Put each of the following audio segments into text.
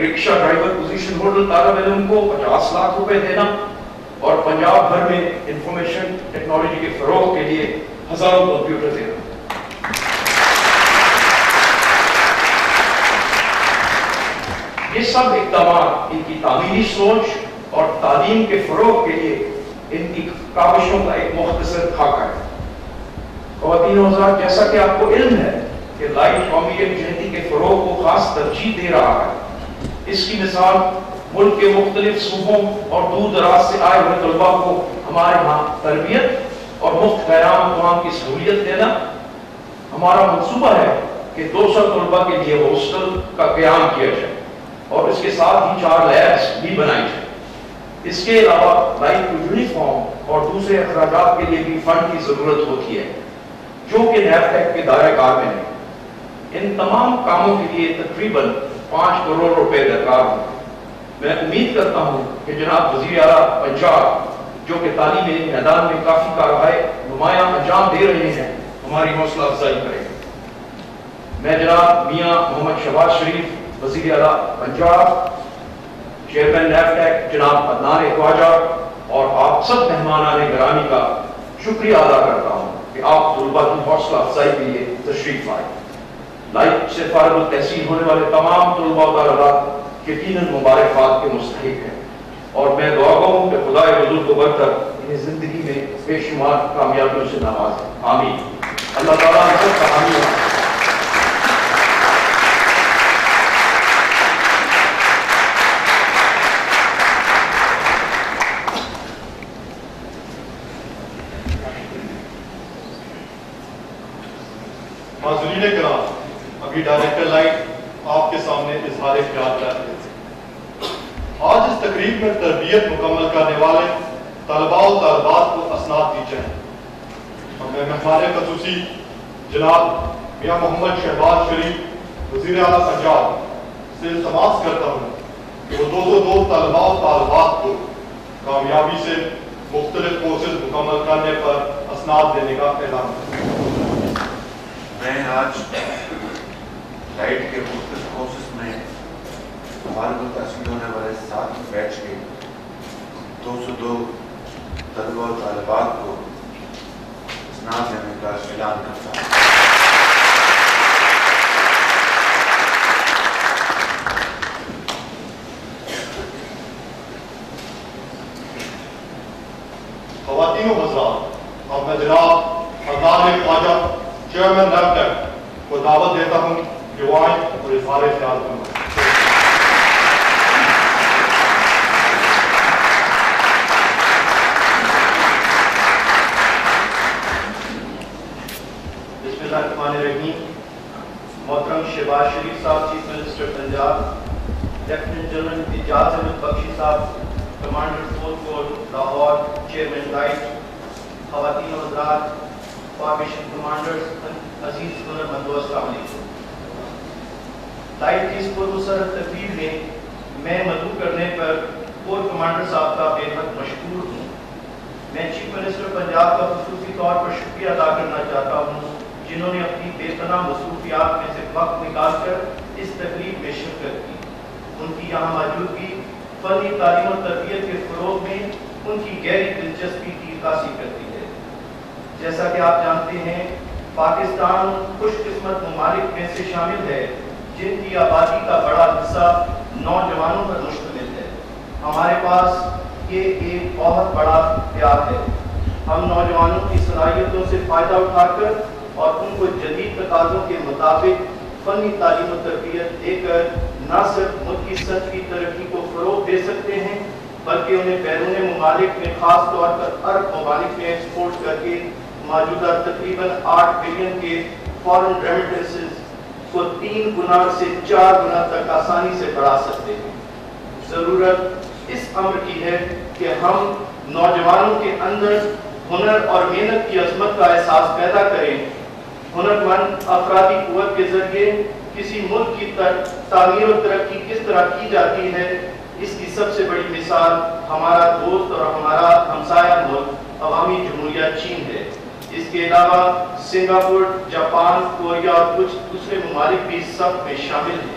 رکشہ driver position holder طالب علم کو 50 لاکھ روپے دینا اور پنجاب بھر میں انفارمیشن ٹیکنالوجی کے فروغ کے لیے ہزاروں کمپیوٹر دینا. یہ سب اقدامات ان کی تعمیری سوچ اور تعلیم کے فروغ کے لیے ان کی کاوشوں کا ایک مختصر خاکہ ہے. خواتین و حضرات، جیسا کہ آپ کو علم ہے کہ لائٹ قومی یکجہتی کے فروغ کو خاص ترجیح دے رہا ہے. اس کی مثال ملک کے مختلف صوبوں اور دور دراز سے آئے ہوئے طلباء کو ہمارے ہاں تربیت اور مفت قیام مقام کی سہولیت دینا. ہمارا منصوبہ ہے کہ 200 طلباء کے لیے ہاسٹل کا قیام کیا جائے اور اس کے ساتھ ہی 4 لیبس بھی بنائی جائے. اس کے علاوہ لائٹ کو یونیفارم اور دوسرے اخراجات کے لیے بھی فنڈ کی ضرورت ہوتی ہے جو کہ نیب کے دائرہ کار میں ہے. ان تمام کاموں کے لیے تقریباً 5 کروڑ روپے درکار ہوں. میں امید کرتا ہوں کہ جناب وزیر اعلیٰ پنجاب جو کہ تعلیمی میدان میں کافی کارروائی نمایاں انجام دے رہے ہیں ہماری حوصلہ افزائی کریں گے. میں جناب میاں محمد شہباز شریف وزیر اعلیٰ پنجاب، چیئرمین نیب جناب عدنان خواجہ اور آپ سب مہمانان گرامی کا شکریہ ادا کرتا ہوں کہ آپ طلباء کی حوصلہ افزائی کے لیے تشریف لائے. لائٹ سے فارغ التحصیل ہونے والے تمام طلباء و طالبات یقیناً مبارکباد کے مستحق ہیں اور میں دعا گو ہوں کہ خدائے بزرگ کو برتر انہیں زندگی میں بے شمار کامیابیوں سے نوازے. آمین. اللہ تعالیٰ ہم سب کا حامی ہو. حاضرین کرام، ابھی ڈائریکٹر لائٹ آپ کے سامنے اظہار خیال کر رہے تھے. آج اس تقریب میں تربیت مکمل کرنے والے طلباء و طالبات کو اسناد دی جائیں. اور میں مہمان خصوصی جناب میاں محمد شہباز شریف وزیر اعلیٰ پنجاب سے التماس کرتا ہوں کہ وہ 202 طلباء و طالبات کو کامیابی سے مختلف کورسز مکمل کرنے پر اسناد دینے کا اعلان کریں. میں آج لائٹ کے مختلف کورسز میں فارغ التحصیل ہونے والے 7 بیچ کے 202 طلباء و طالبات کو اسناد دینے کا اعلان کرتا ہوں. خواتین و حضرات، اب میں جناب عدنان خواجہ چیئرمین نیب کو دعوت دیتا ہوں کہ وہ آئیں اور اظہار خیال کریں. بسم اللہ الرحمن الرحیم. محترم شہباز شریف صاحب chief minister Punjab, lieutenant general Ejaz Ahmed Bakhshi صاحب کمانڈر 4 کور لاہور، چیئرمین لائٹ، خواتین و حضرات، فارمیشن کمانڈرز، عزیز ہنر مندو، السلام علیکم. لائٹ کی اس پرمسرت تقریب میں مدعو کرنے پر کور کمانڈر صاحب کا بے حد مشکور ہوں. میں چیف منسٹر پنجاب کا خصوصی طور پر شکریہ ادا کرنا چاہتا ہوں جنہوں نے اپنی بے پناہ مصروفیات میں سے وقت نکال کر اس تقریب میں شرکت کی. ان کی یہاں موجودگی فنی تعلیم و تربیت کے فروغ میں ان کی گہری دلچسپی کی عکاسی کرتی ہے. جیسا کہ آپ جانتے ہیں پاکستان خوش قسمت ممالک میں سے شامل ہے جن کی آبادی کا بڑا حصہ نوجوانوں پر مشتمل ہے. ہمارے پاس یہ ایک بہت بڑا اختیار ہے. ہم نوجوانوں کی صلاحیتوں سے فائدہ اٹھا کر اور ان کو جدید تقاضوں کے مطابق فنی تعلیم و تربیت دے کر نہ صرف ملک کی سطح کی ترقی کو فروغ دے سکتے ہیں بلکہ انہیں بیرون ممالک میں خاص طور پر عرب ممالک میں ایکسپورٹ کر کے موجودہ تقریباً 8 بلین کے فارن ریمیٹنسز کو 3 گنا سے 4 گنا تک آسانی سے بڑھا سکتے ہیں. ضرورت اس امر کی ہے کہ ہم نوجوانوں کے اندر ہنر اور محنت کی عظمت کا احساس پیدا کریں. ہنر مند افرادی قوت کے ذریعے کسی ملک کی تعمیر و ترقی کس طرح کی جاتی ہے، اس کی سب سے بڑی مثال ہمارا دوست اور ہمارا ہمسایہ ملک عوامی جمہوریہ چین ہے. اس کے علاوہ سنگاپور، جاپان، کوریا اور کچھ دوسرے ممالک بھی اس صف میں شامل ہیں.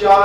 4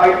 IT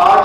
8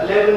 11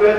12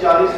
40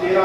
13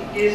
21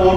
4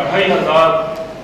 2500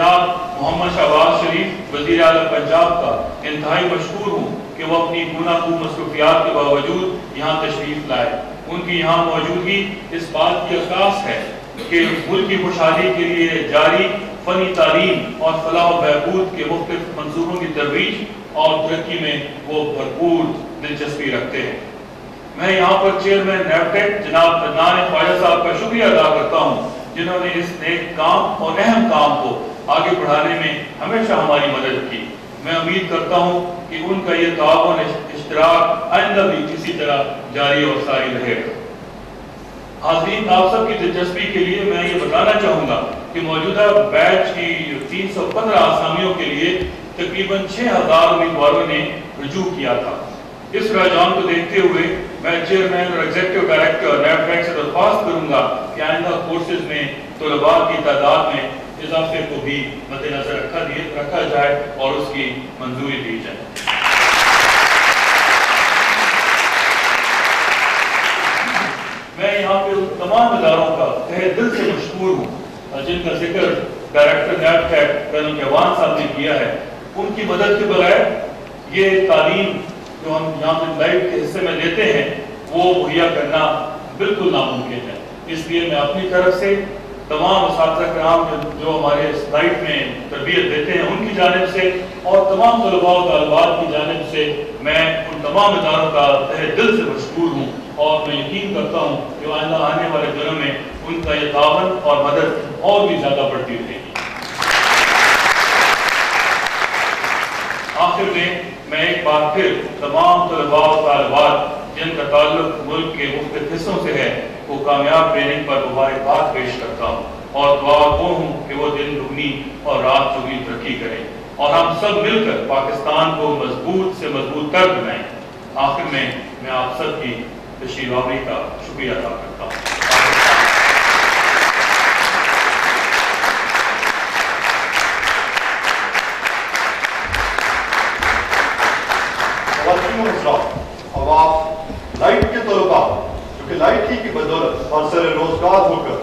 جناب محمد شہباز شریف وزیر اعلیٰ پنجاب کا انتہائی مشکور ہوں کہ وہ اپنی گوناگون مصروفیات کے باوجود یہاں تشریف لائے. ان کی یہاں موجودگی اس بات کی عکاس ہے کہ ملک کی خوشحالی کے لیے جاری فنی تعلیم اور فلاح و بہبود کے مختلف منصوبوں کی ترویج اور ترقی میں وہ بھرپور دلچسپی رکھتے ہیں. میں یہاں پر چیئرمین نیفٹیک جناب عدنان خواجہ صاحب کا شکریہ ادا کرتا ہوں جنہوں نے اس نیک کام اور اہم کام کو آگے بڑھانے میں ہمیشہ ہماری مدد کی. میں امید کرتا ہوں کہ ان کا یہ تعاون اشتراک آئندہ بھی اسی طرح جاری اور ساری رہے گا. حاضرین، آپ سب کی دلچسپی کے لیے میں یہ بتانا چاہوں گا کہ موجودہ بیچ کی 315 آسامیوں کے لیے تقریباً 6000 امیدواروں نے رجوع کیا تھا. اس رجحان کو دیکھتے ہوئے میں چیئرمین اور ایگزیکٹو ڈائریکٹر نیفٹیک سے درخواست کروں گا کہ آئندہ کورسز میں طلباء کی تعداد میں اضافے کو بھی مد نظر رکھا جائے اور اس کی منظوری دی جائے. میں یہاں پہ تمام اداروں کا تہہ دل سے مشکور ہوں جن کا ذکر ڈائریکٹر نیفٹیک کرنل جوان صاحب نے کیا ہے. ان کی مدد کے بغیر یہ تعلیم جو ہم یہاں پہ لائٹ کے حصے میں لیتے ہیں وہ مہیا کرنا بالکل ناممکن ہے. اس لیے میں اپنی طرف سے تمام اساتذہ کرام جو ہمارے لائٹ میں تربیت دیتے ہیں ان کی جانب سے اور تمام طلباء و طالبات کی جانب سے میں ان تمام اداروں کا تہہ دل سے مشکور ہوں اور میں یقین کرتا ہوں کہ آئندہ آنے والے دنوں میں ان کا یہ تعاون اور مدد اور بھی زیادہ بڑھتی رہے گی. آخر میں ایک بار پھر تمام طلباء و طالبات جن کا تعلق ملک کے مختلف حصوں سے ہے وہ کامیاب ٹریننگ پر مبارکباد پیش کرتا ہوں اور دعا گو ہوں کہ وہ دن دگنی اور رات چوگنی ترقی کریں اور ہم سب مل کر پاکستان کو مضبوط سے مضبوط کر بنائیں. آخر میں آپ سب کی تشریف آوری کا شکریہ ادا کرتا ہوں. اب آپ لائٹ کے طلباء جو کہ لائٹ ہی کی بدولت اور سر روزگار ہو کر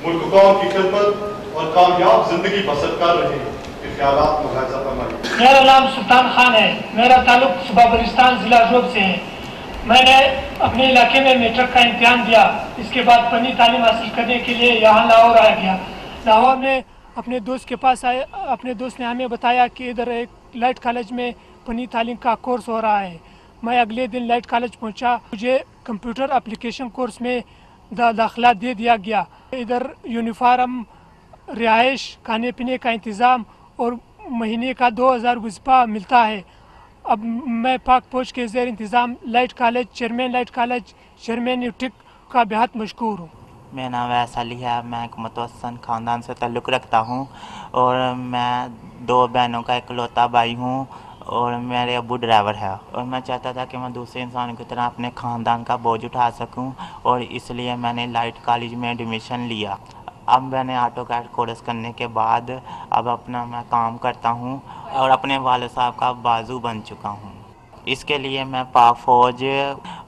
ملک قوم کی خدمت اور کامیاب زندگی بسر کر رہے ہیں، کے خیالات ملاحظہ فرمائیے. میرا نام سلطان خان ہے. میرا تعلق صوبہ بلوچستان ضلع جوب سے ہے. میں نے اپنے علاقے میں میٹرک کا امتحان دیا. اس کے بعد فنی تعلیم حاصل کرنے کے لیے یہاں لاہور آ گیا. لاہور میں اپنے دوست کے پاس آئے. اپنے دوست نے ہمیں بتایا کہ ادھر ایک لائٹ کالج میں فنی تعلیم کا کورس ہو رہا ہے. میں اگلے دن لائٹ کالج پہنچا. مجھے کمپیوٹر اپلیکیشن کورس میں داخلہ دے دیا گیا. ادھر یونیفارم، رہائش، کھانے پینے کا انتظام اور مہینے کا 2000 وظیفہ ملتا ہے. اب میں پاک فوج کے زیر انتظام لائٹ کالج چیئرمین نیفٹیک کا بہت مشکور ہوں. میرا نام ویس علی ہے. میں ایک متوسط خاندان سے تعلق رکھتا ہوں اور میں 2 بہنوں کا اکلوتا بھائی ہوں اور میرے ابو ڈرائیور ہے. اور میں چاہتا تھا کہ میں دوسرے انسانوں کی طرح اپنے خاندان کا بوجھ اٹھا سکوں اور اس لیے میں نے لائٹ کالج میں ایڈمیشن لیا. اب میں نے آٹو کیڈ کورس کرنے کے بعد اب اپنا میں کام کرتا ہوں اور اپنے والد صاحب کا بازو بن چکا ہوں. اس کے لیے میں پاک فوج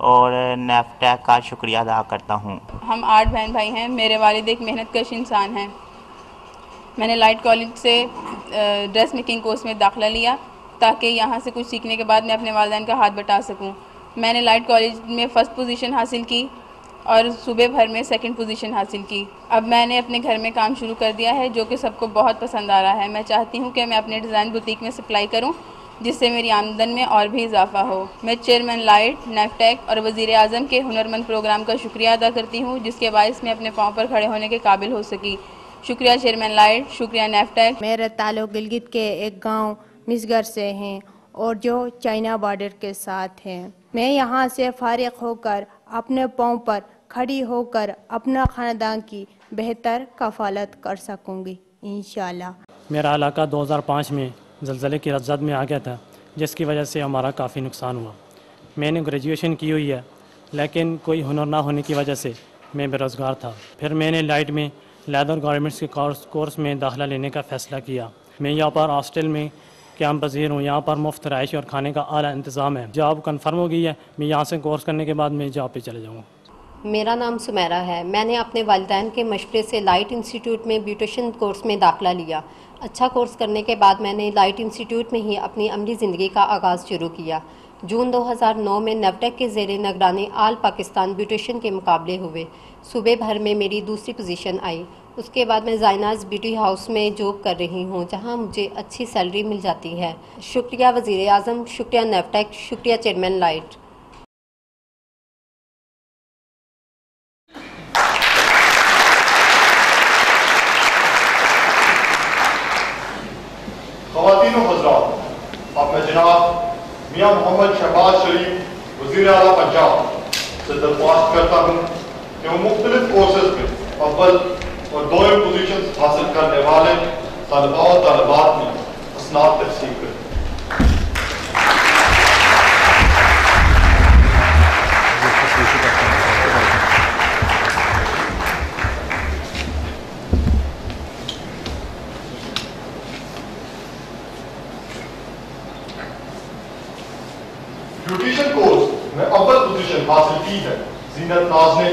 اور نیفٹیک کا شکریہ ادا کرتا ہوں. ہم 8 بہن بھائی ہیں. میرے والد ایک محنت کش انسان ہیں. میں نے لائٹ کالج سے ڈریس میکنگ کورس میں داخلہ لیا تاکہ یہاں سے کچھ سیکھنے کے بعد میں اپنے والدین کا ہاتھ بٹا سکوں. میں نے لائٹ کالج میں فرسٹ پوزیشن حاصل کی اور صوبے بھر میں سیکنڈ پوزیشن حاصل کی. اب میں نے اپنے گھر میں کام شروع کر دیا ہے جو کہ سب کو بہت پسند آ رہا ہے. میں چاہتی ہوں کہ میں اپنے ڈیزائن بوتیک میں سپلائی کروں جس سے میری آمدن میں اور بھی اضافہ ہو. میں چیئرمین لائٹ، نیفٹیک اور وزیر اعظم کے ہنرمند پروگرام کا شکریہ ادا کرتی ہوں جس کے باعث میں اپنے پاؤں پر کھڑے ہونے کے قابل ہو سکی. شکریہ چیئرمین لائٹ، شکریہ نیفٹیک. میرا تعلق گلگت کے ایک گاؤں مسگر سے ہیں اور جو چائنا بارڈر کے ساتھ ہیں. میں یہاں سے فارغ ہو کر اپنے پاؤں پر کھڑی ہو کر اپنا خاندان کی بہتر کفالت کر سکوں گی انشاءاللہ. میرا علاقہ 2005 میں زلزلے کی رزد میں آ گیا تھا جس کی وجہ سے ہمارا کافی نقصان ہوا. میں نے گریجویشن کی ہوئی ہے لیکن کوئی ہنر نہ ہونے کی وجہ سے میں بے روزگار تھا. پھر میں نے لائٹ میں لیدر گارمنٹس کے کورس میں داخلہ لینے کا فیصلہ کیا. میں یہاں پر ہاسٹل میں قیام پذیر ہوں. یہاں پر مفت رہائش اور کھانے کا اعلیٰ انتظام ہے. جاب کنفرم ہو گئی ہے. میں یہاں سے کورس کرنے کے بعد میں جاب پہ چلے جاؤں گا. میرا نام سمیرہ ہے. میں نے اپنے والدین کے مشورے سے لائٹ انسٹیٹیوٹ میں بیوٹیشین کورس میں داخلہ لیا. اچھا کورس کرنے کے بعد میں نے لائٹ انسٹیٹیوٹ میں ہی اپنی عملی زندگی کا آغاز شروع کیا۔ جون 2009 میں نیوٹیک کے زیر نگرانی آل پاکستان بیوٹیشین کے مقابلے ہوئے۔ صوبے بھر میں میری دوسری پوزیشن آئی۔ اس کے بعد میں زائناز بیوٹی ہاؤس میں جاب کر رہی ہوں، جہاں مجھے اچھی سیلری مل جاتی ہے۔ شکریہ وزیر اعظم، شکریہ نیوٹیک، شکریہ چیئرمین لائٹ۔ خواتین و حضرات، اب میں جناب میاں محمد شہباز شریف وزیر اعلیٰ پنجاب سے درخواست کرتا ہوں کہ وہ مختلف کورسز میں اول اور دوئم پوزیشنز حاصل کرنے والے طلباء و طالبات میں اسناد تقسیم کریں۔ بیوٹیشین کورس میں اول پوزیشن حاصل کی ہے زینت ناز نے